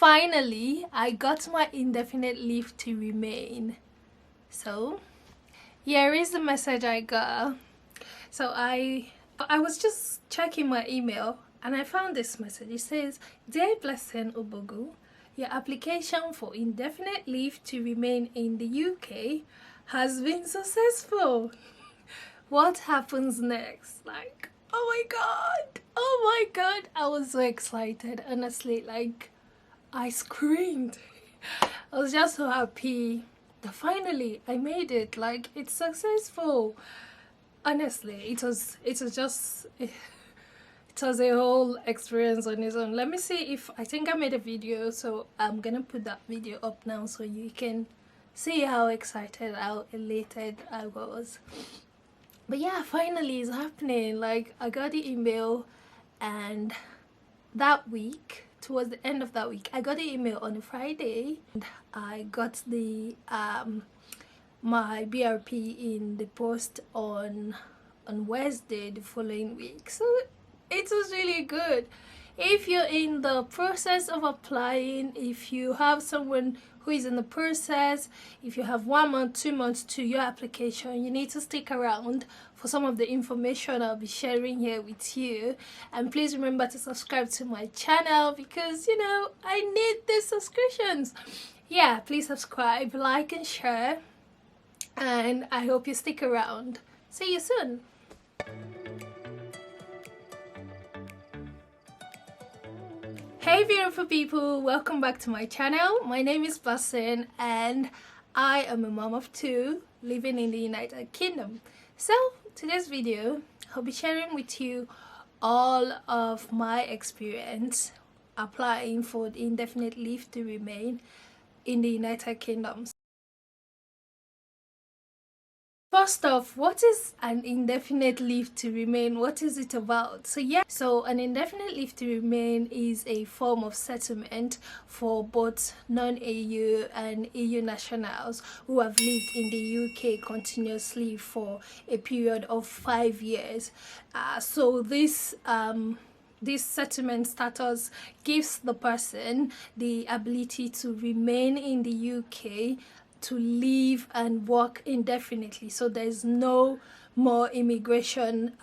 finally I got my indefinite leave to remain. So here is the message I got. So I was just checking my email and I found this message. It says, "Dear Blessing Obogu, your application for indefinite leave to remain in the UK has been successful. What happens next?" Like, oh my god, I was so excited, honestly. Like, I screamed. I was just so happy that finally I made it. Like, it's successful. Honestly, it was just it was a whole experience on its own. Let me see if I think I made a video, so I'm gonna put that video up now so you can see how excited, how elated I was. But yeah, finally it's happening. Like, I got the email, and that week, towards the end of that week, I got the email on a Friday, and I got the my BRP in the post on Wednesday the following week. So it was really good. If you're in the process of applying, if you have someone who is in the process, if you have 1 month, 2 months to your application, you need to stick around for some of the information I'll be sharing here with you. And please remember to subscribe to my channel, because you know I need these subscriptions. Yeah, please subscribe, like and share, and I hope you stick around. See you soon. Hey beautiful people, welcome back to my channel. My name is Blessing and I am a mom of 2 living in the United Kingdom. So today's video, I'll be sharing with you all of my experience applying for the indefinite leave to remain in the United Kingdom. First off, what is an indefinite leave to remain? What is it about? So an indefinite leave to remain is a form of settlement for both non-EU and EU nationals who have lived in the UK continuously for a period of 5 years. So this settlement status gives the person the ability to remain in the UK, to live and work indefinitely. So there's no more immigration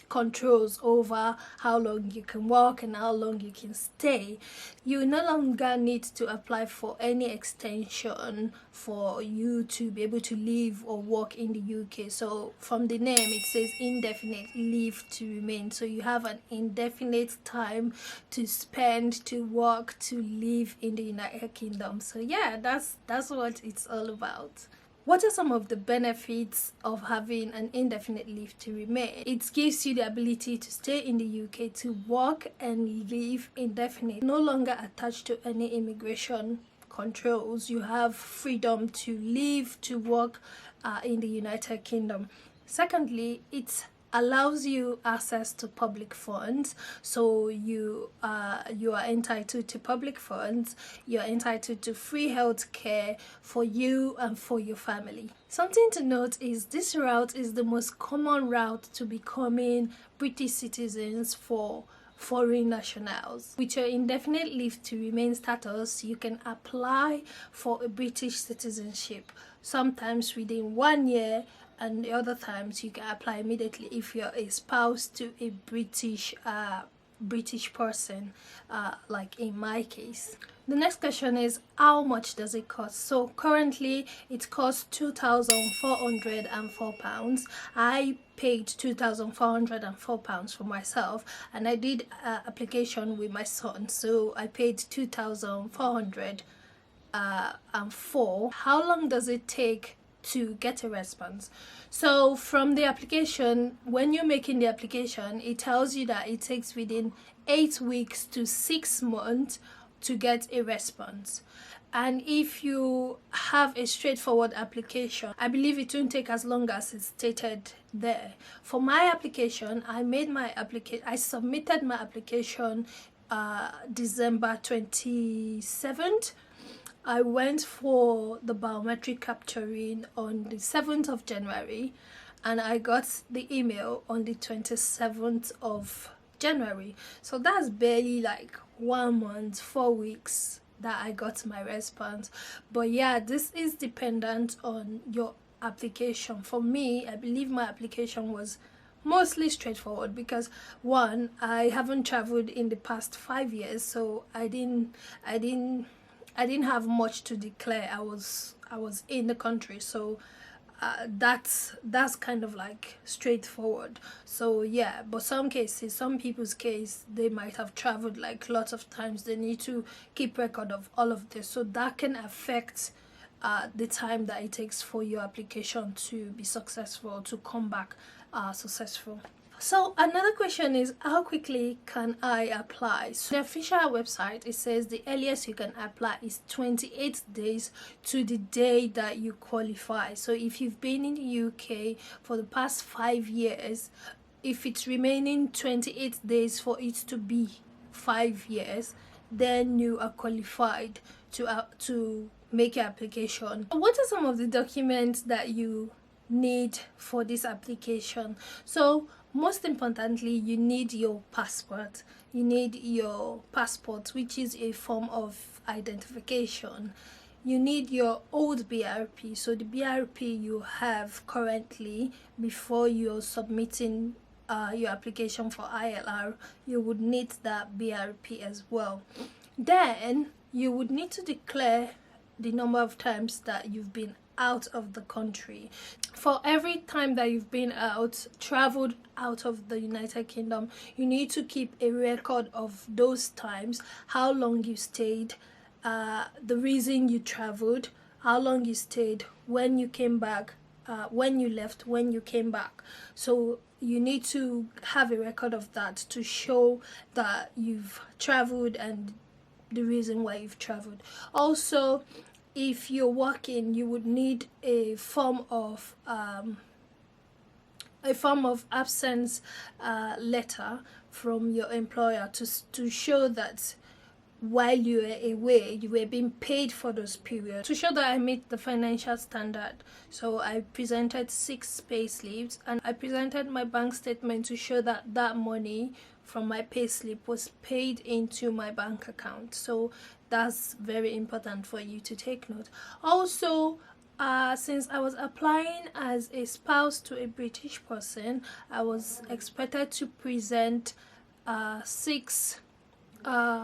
controls over how long you can work and how long you can stay. You no longer need to apply for any extension for you to be able to live or work in the UK. So from the name it says indefinite leave to remain, so you have an indefinite time to spend, to work, to live in the United Kingdom. So yeah, that's what it's all about. What are some of the benefits of having an indefinite leave to remain? It gives you the ability to stay in the UK, to work and live indefinitely, no longer attached to any immigration controls. You have freedom to live, to work in the United Kingdom. Secondly, it allows you access to public funds. So you are entitled to public funds. You're entitled to free health care for you and for your family. Something to note is this route is the most common route to becoming British citizens for foreign nationals. With your indefinite leave to remain status, you can apply for a British citizenship, sometimes within 1 year, and the other times you can apply immediately if you're a spouse to a British person, like in my case. The next question is, how much does it cost? So currently it costs £2,404. I paid £2,404 for myself, and I did application with my son, so I paid £2,404. How long does it take to get a response? So from the application, when you're making the application, it tells you that it takes within 8 weeks to 6 months to get a response. And if you have a straightforward application, I believe it won't take as long as it's stated there. For my application, I submitted my application December 27th. I went for the biometric capturing on the 7th of January, and I got the email on the 27th of January. So that's barely like 1 month, 4 weeks that I got my response. But yeah, this is dependent on your application. For me, I believe my application was mostly straightforward because one, I haven't traveled in the past 5 years, so I didn't have much to declare. I was in the country, so that's kind of like straightforward. So yeah, but some people's case, they might have traveled like lots of times. They need to keep record of all of this, so that can affect the time that it takes for your application to be successful, to come back successful. So another question is, how quickly can I apply? So the official website, it says the earliest you can apply is 28 days to the day that you qualify. So if you've been in the UK for the past 5 years, if it's remaining 28 days for it to be 5 years, then you are qualified to make your application. What are some of the documents that you need for this application? So most importantly, you need your passport. You need your passport, which is a form of identification. You need your old BRP, so the BRP you have currently. Before you're submitting your application for ILR, you would need that BRP as well. Then you would need to declare the number of times that you've been out of the country. For every time that you've been traveled out of the United Kingdom, you need to keep a record of those times, how long you stayed, the reason you traveled, how long you stayed, when you came back, when you left, when you came back. So you need to have a record of that to show that you've traveled and the reason why you've traveled. Also, if you're working, you would need a form of absence letter from your employer to show that while you were away, you were being paid for those periods, to show that I meet the financial standard. So I presented 6 pay slips, and I presented my bank statement to show that that money from my pay slip was paid into my bank account. So that's very important for you to take note. Also, since I was applying as a spouse to a British person, I was expected to present 6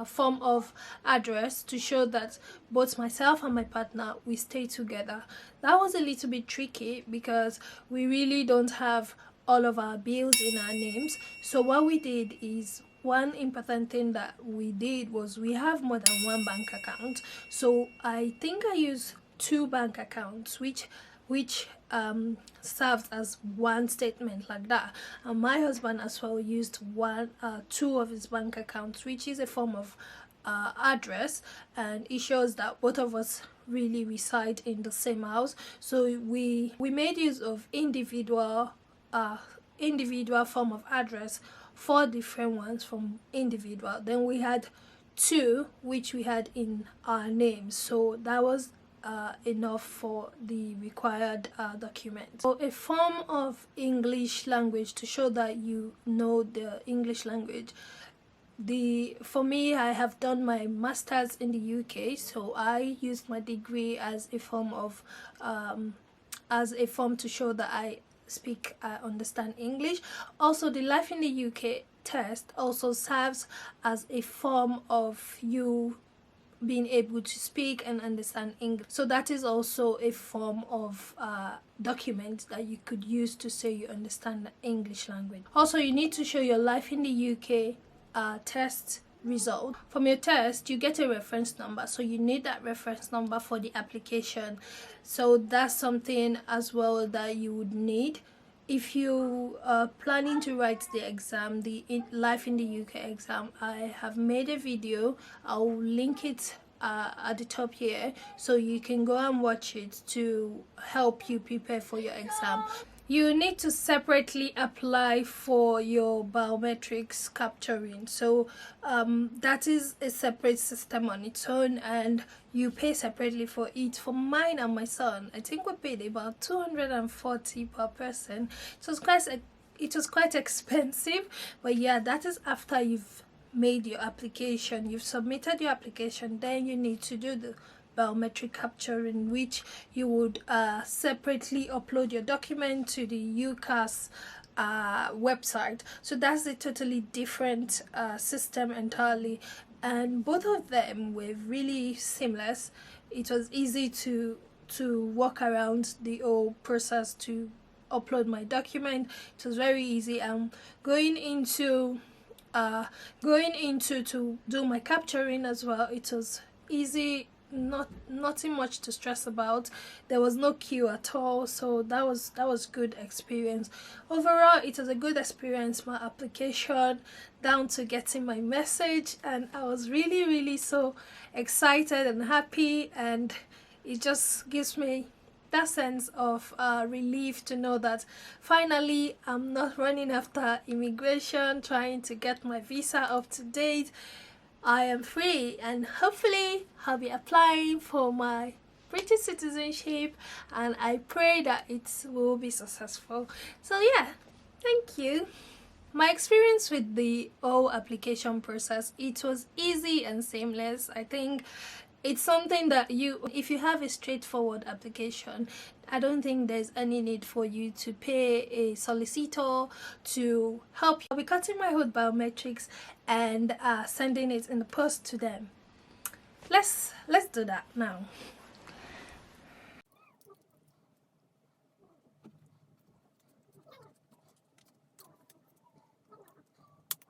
form of address to show that both myself and my partner, we stay together. That was a little bit tricky because we really don't have all of our bills in our names. So what we did is, one important thing that we did was, we have more than one bank account. So I think I used 2 bank accounts, which serves as one statement like that. And my husband as well used 2 of his bank accounts, which is a form of address, and it shows that both of us really reside in the same house. So we made use of individual form of address, 4 different ones from individual. Then we had 2 which we had in our names, so that was enough for the required document. So a form of English language to show that you know the English language. For me, I have done my master's in the UK, so I used my degree as a form to show that I understand English. Also, the Life in the UK test also serves as a form of you being able to speak and understand English. So that is also a form of document that you could use to say you understand the English language. Also, you need to show your Life in the UK test result. From your test, you get a reference number, so you need that reference number for the application. So that's something as well that you would need. If you are planning to write the exam, the Life in the UK exam, I have made a video. I'll link it at the top here, so you can go and watch it to help you prepare for your exam. You need to separately apply for your biometrics capturing. So that is a separate system on its own, and you pay separately for it. For mine and my son, I think we paid about 240 per person. So it's it was quite expensive, but yeah, that is after you've made your application, you've submitted your application, then you need to do the biometric capture, in which you would separately upload your document to the UCAS website. So that's a totally different system entirely, and both of them were really seamless. It was easy to walk around the whole process to upload my document. It was very easy. Going into to do my capturing as well, it was easy, nothing much to stress about. There was no queue at all, so that was good experience. Overall, it was a good experience, my application down to getting my message, and I was really so excited and happy, and it just gives me that sense of relief to know that finally I'm not running after immigration trying to get my visa up to date. I am free, and hopefully I'll be applying for my British citizenship, and I pray that it will be successful. So yeah, thank you. My experience with the whole application process, it was easy and seamless. I think it's something that if you have a straightforward application, I don't think there's any need for you to pay a solicitor to help you. I'll be cutting my own biometrics and sending it in the post to them. Let's do that now.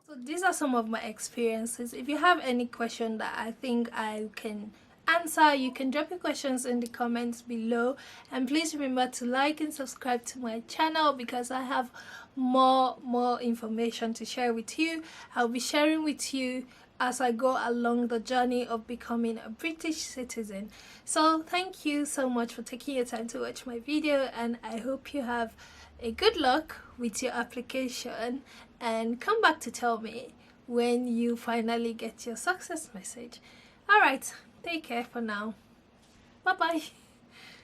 So these are some of my experiences. If you have any question that I think I can answer, you can drop your questions in the comments below, and please remember to like and subscribe to my channel, because I have more information to share with you. I'll be sharing with you as I go along the journey of becoming a British citizen. So thank you so much for taking your time to watch my video, and I hope you have a good luck with your application, and come back to tell me when you finally get your success message. All right, take care for now. Bye bye.